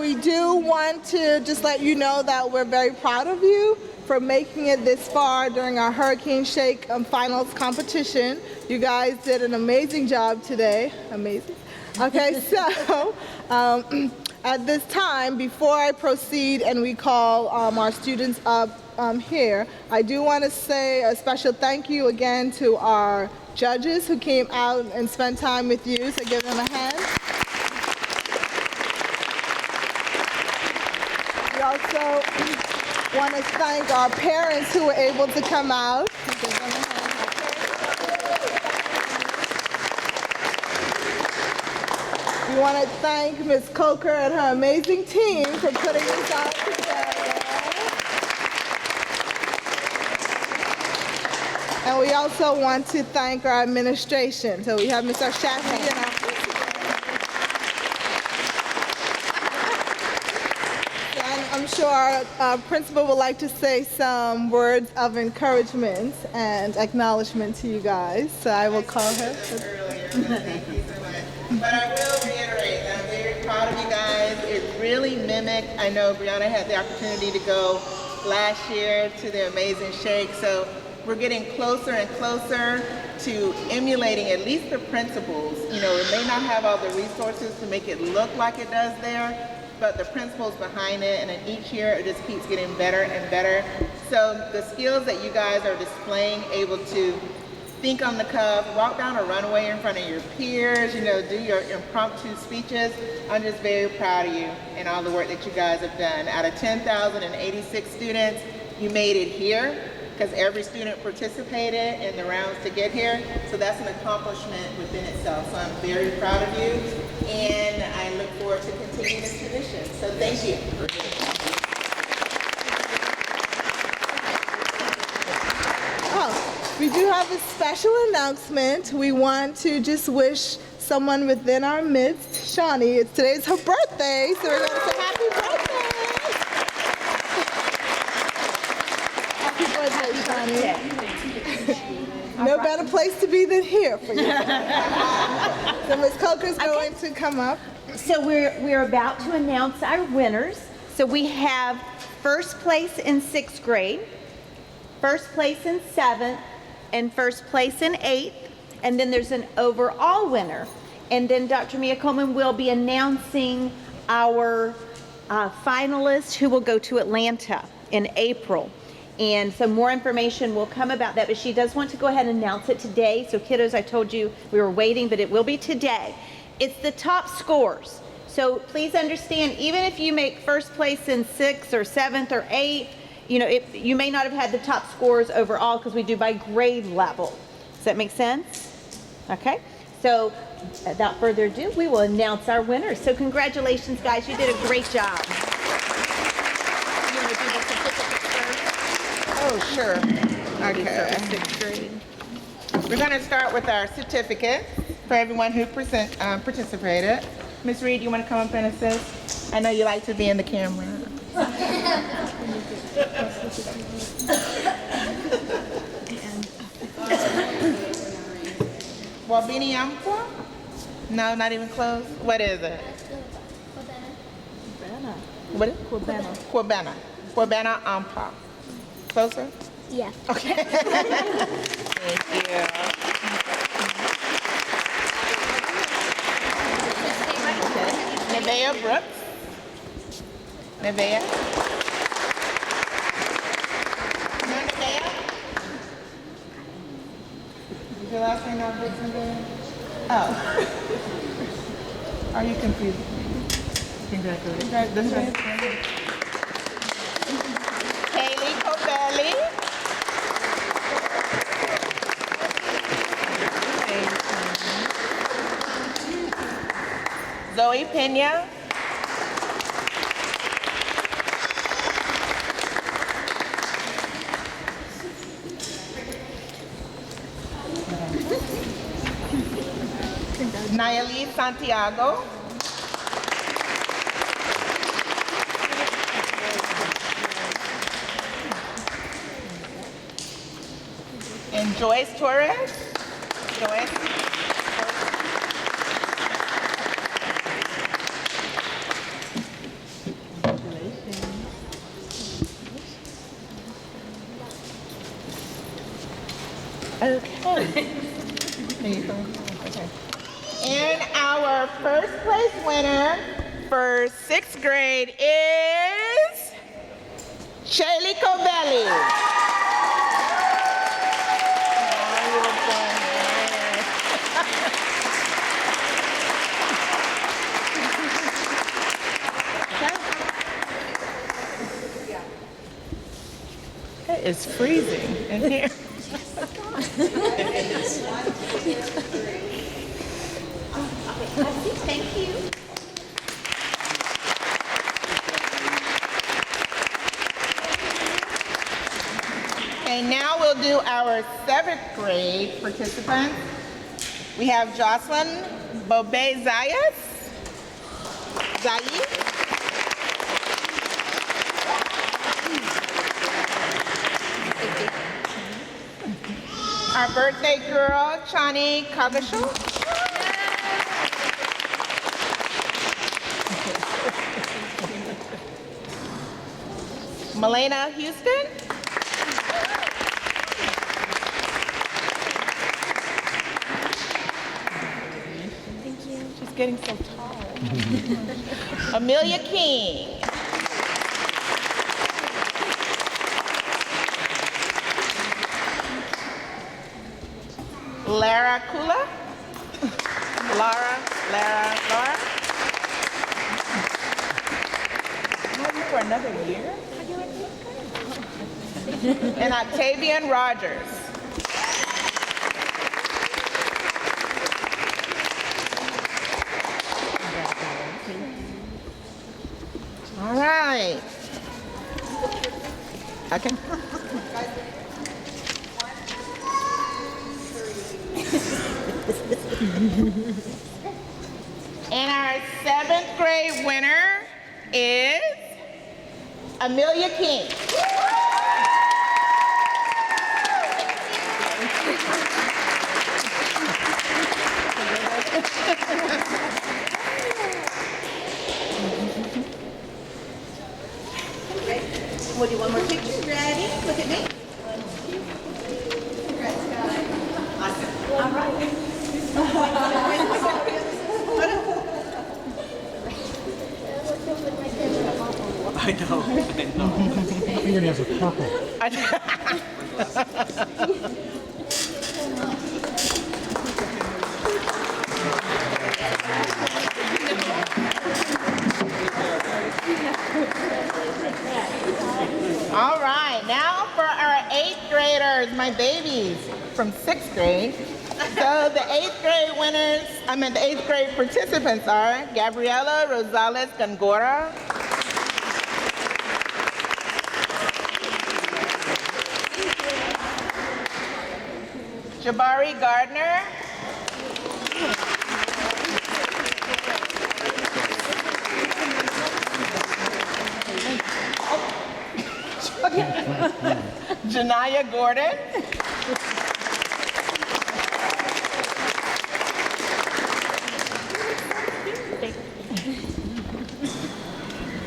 we do want to just let you know that we're very proud of you for making it this far during our Hurricane Shake finals competition. You guys did an amazing job today. Amazing. Okay, so at this time, before I proceed and we call our students up here, I do want to say a special thank you again to our judges who came out and spent time with you, so give them a hand. We also want to thank our parents who were able to come out. Give them a hand. We want to thank Ms. Coker and her amazing team for putting this out together. And we also want to thank our administration. So we have Mr. Shafi and our principal. And I'm sure our principal would like to say some words of encouragement and acknowledgement to you guys. So I will call her. Thank you so much. But I will reiterate that I'm very proud of you guys. It really mimicked, I know Brianna had the opportunity to go last year to the Amazing Shake, so we're getting closer and closer to emulating at least the principles. You know, it may not have all the resources to make it look like it does there, but the principles behind it, and then each year it just keeps getting better and better. So the skills that you guys are displaying, able to think on the cuff, walk down a runway in front of your peers, you know, do your impromptu speeches. I'm just very proud of you and all the work that you guys have done. Out of 10,086 students, you made it here because every student participated in the rounds to get here. So that's an accomplishment within itself. So I'm very proud of you and I look forward to continuing this tradition. So thank you. We do have a special announcement. We want to just wish someone within our midst, Shawnee, today's her birthday, so we're going to say happy birthday. Happy birthday, Shawnee. No better place to be than here for you. So Ms. Coker's going to come up. So we're about to announce our winners. So we have first place in 6th grade, first place in 7th, and first place in 8th, and then there's an overall winner. And then Dr. Mia Coleman will be announcing our finalists who will go to Atlanta in April. And so more information will come about that, but she does want to go ahead and announce it today. So kiddos, I told you we were waiting, but it will be today. It's the top scores. So please understand, even if you make first place in 6th or 7th or 8th, you know, you may not have had the top scores overall because we do by grade level. Does that make sense? Okay. So without further ado, we will announce our winners. So congratulations, guys. You did a great job. You want to do the certificate first? Oh, sure. Okay. 6th grade. We're going to start with our certificate for everyone who participated. Ms. Reed, you want to come up and assist? I know you like to be in the camera. Wabini Amqua? No, not even close. What is it? What is it? Kwabena. Kwabena Ampa. Closer? Yeah. Okay. Thank you. Nevaeh Brooks. Nevaeh. Nevaeh. Is your last name not Brooks, Nevaeh? Oh. Are you confused? Congratulations. Kaylee Cobelli. Zoe Pena. Nayeli Santiago. And Joyce Torres. Joyce. Okay. And our first place winner for 6th grade is Shaylee Covelli. It is freezing in here. Thank you. Okay, now we'll do our 7th grade participants. We have Jocelyn Bobe Zayas. Our birthday girl, Chani Kagasho. Melena Houston. Thank you. She's getting so tall. Amelia King. Lara Kula. Laura. For another year? And Octavian Rogers. All right. Okay. And our 7th grade winner is Amelia King. We'll do one more picture. Ready? Look at me. Congrats, guys. Awesome. All right. I know. Fingernails are purple. All right, now for our 8th graders, my babies from 6th grade. So the 8th grade winners, the 8th grade participants are Gabriela Rosales Gangora, Jabari Gardner, Janaya Gordon,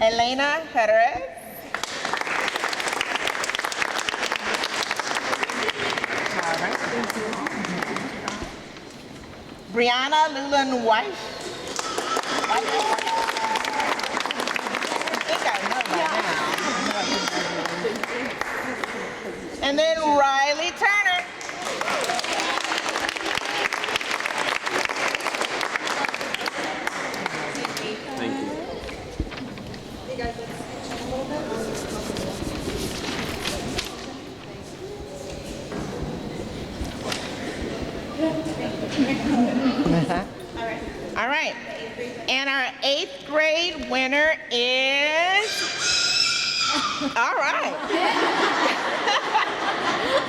Elena Jerez, Brianna Lulan White. I think I know by now. And then Riley Turner. Thank you. All right. And our 8th grade winner is, all right,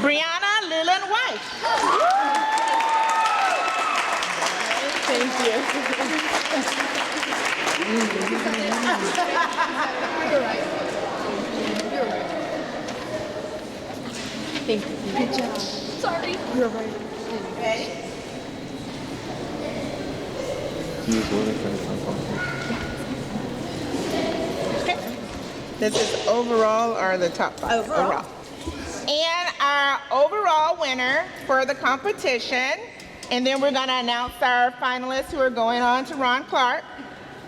Brianna Leland White. Thank you. Thank you. Good job. Sorry. You're right. Ready? Okay. This is overall or the top 5? Overall. And our overall winner for the competition, and then we're gonna announce our finalists who are going on to Ron Clark.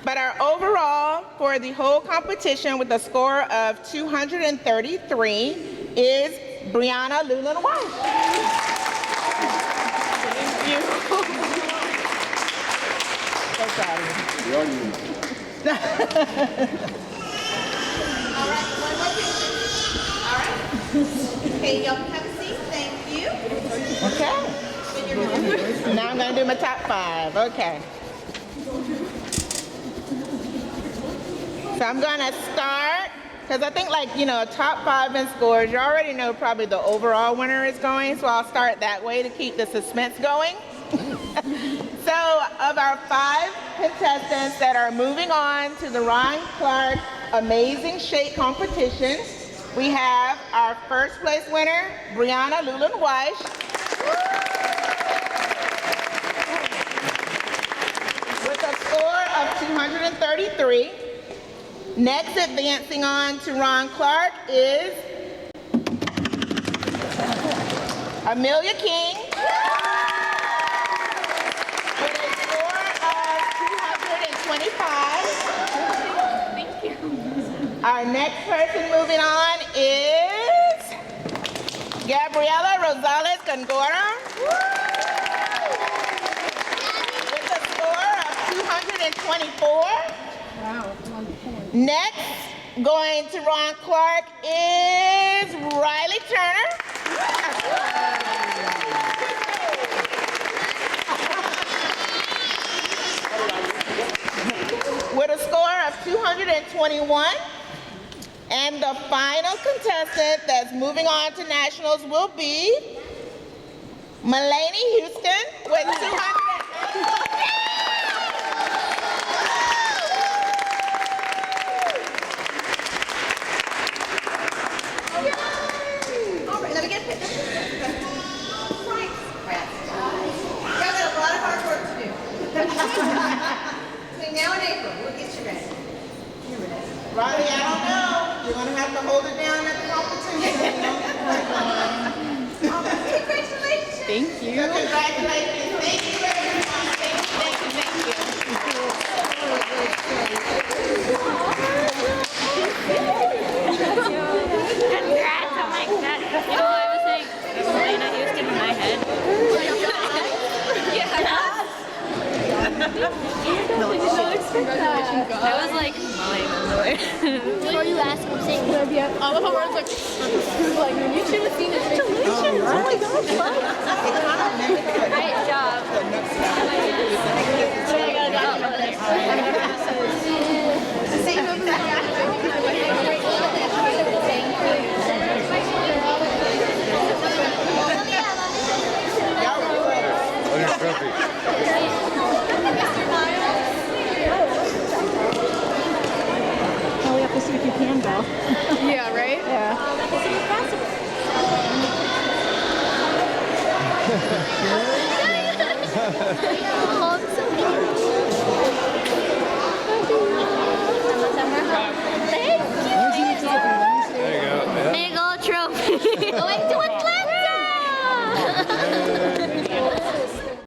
But our overall for the whole competition with a score of 233 is Brianna Lulin White. So proud of you. All right, one more picture. All right. Okay, y'all can have a seat. Thank you. Okay. Now I'm gonna do my top 5. Okay. So I'm gonna start, because I think top 5 in scores, you already know probably the overall winner is going, so I'll start that way to keep the suspense going. So of our 5 contestants that are moving on to the Ron Clark Amazing Shake competition, we have our first place winner, Brianna Lulin Weiss. With a score of 233. Next, advancing on to Ron Clark is Amelia King. With a score of 225. Thank you. Our next person moving on is Gabriela Rosales Gongora. With a score of 224. Wow. Next, going to Ron Clark is Riley Turner. With a score of 221. And the final contestant that's moving on to nationals will be Mulaney Houston with 200. All right, let me get a picture. Right. Y'all got a lot of hard work to do. Between now and April, we'll get you ready. You're ready. Riley, I don't know. You're going to have to hold it down at the competition. Congratulations. Thank you. So congratulations. Thank you, everyone. Thank you. Congrats, I'm like that. You know, I was saying, Elena Houston in my head. Yeah. I was like, Before you ask, I'm saying all of her words like, you should have seen his face. oh my gosh, Great job. Now we have to see if you can go. Yeah, right? Yeah. Oh,